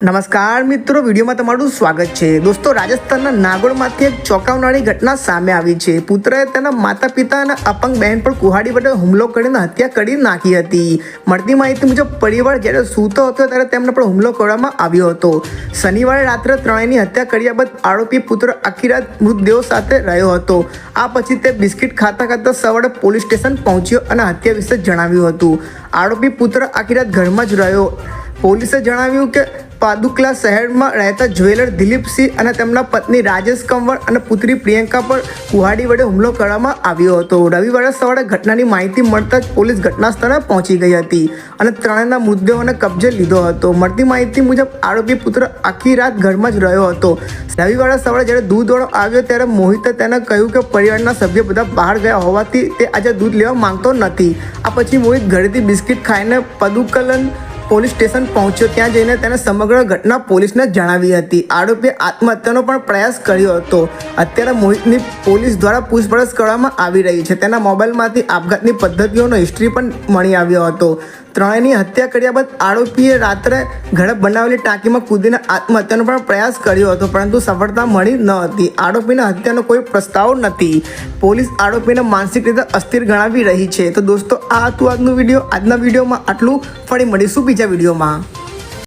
નમસ્કાર મિત્રો, વિડીયોમાં તમારું સ્વાગત છે. દોસ્તો, રાજસ્થાનના નાગોડમાંથી એક ચોંકાવનારી ઘટના સામે આવી છે. પુત્રએ તેના માતા પિતા અને અપંગ બહેન પર કુહાડી વડે હુમલો કરીને હત્યા કરી નાખી હતી. મળતી માહિતી મુજબ પરિવાર જ્યારે સૂતો હતો ત્યારે તેમને પર હુમલો કરવામાં આવ્યો હતો. શનિવારે રાત્રે ત્રણેયની હત્યા કર્યા બાદ આરોપી પુત્ર આખી રાત મૃતદેહો સાથે રહ્યો હતો. આ પછી તે બિસ્કિટ ખાતા ખાતા સવારે પોલીસ સ્ટેશન પહોંચ્યો અને હત્યા વિશે જણાવ્યું હતું. આરોપી પુત્ર આખી રાત ઘરમાં જ રહ્યો. પોલીસે જણાવ્યું કે પાદુકલા શહેરમાં રહેતા જ્વેલર દિલીપસિંહ અને તેમના પત્ની રાજેશ કંવર અને પુત્રી પ્રિયંકા પર કુહાડી વડે હુમલો કરવામાં આવ્યો હતો. રવિવારે સવારે ઘટનાની માહિતી મળતા જ પોલીસ ઘટના સ્થળે પહોંચી ગઈ હતી અને ત્રણેયના મૃતદેહોને કબજે લીધો હતો. મળતી માહિતી મુજબ આરોપી પુત્ર આખી રાત ઘરમાં જ રહ્યો હતો. રવિવારે સવારે જ્યારે દૂધવાળો આવ્યો ત્યારે મોહિતે તેને કહ્યું કે પરિવારના સભ્ય બધા બહાર ગયા હોવાથી તે આજે દૂધ લેવા માંગતો નથી. આ પછી મોહિત ઘરેથી બિસ્કિટ ખાઈને પદુકલન પોલીસ સ્ટેશન પહોંચ્યો. ત્યાં જઈને તેને સમગ્ર ઘટના પોલીસને જણાવી હતી. આરોપીએ આત્મહત્યાનો પણ પ્રયાસ કર્યો હતો. અત્યારે મોહિતની પોલીસ દ્વારા પૂછપરછ કરવામાં આવી રહી છે. તેના મોબાઈલમાંથી આપઘાતની પદ્ધતિઓનો હિસ્ટ્રી પણ મળી આવ્યો હતો. ત્રણેયની હત્યા કર્યા બાદ આરોપીએ રાત્રે ઘરે બનાવેલી ટાંકીમાં કૂદીને આત્મહત્યાનો પણ પ્રયાસ કર્યો હતો, પરંતુ સફળતા મળી ન હતી. આરોપીના હત્યાનો કોઈ પ્રસ્તાવ નથી. પોલીસ આરોપીને માનસિક રીતે અસ્થિર ગણાવી રહી છે. તો દોસ્તો, આ હતું આજનો વિડીયો. આજના વિડીયોમાં આટલું. ફરી મળીશું બીજા વિડીયોમાં.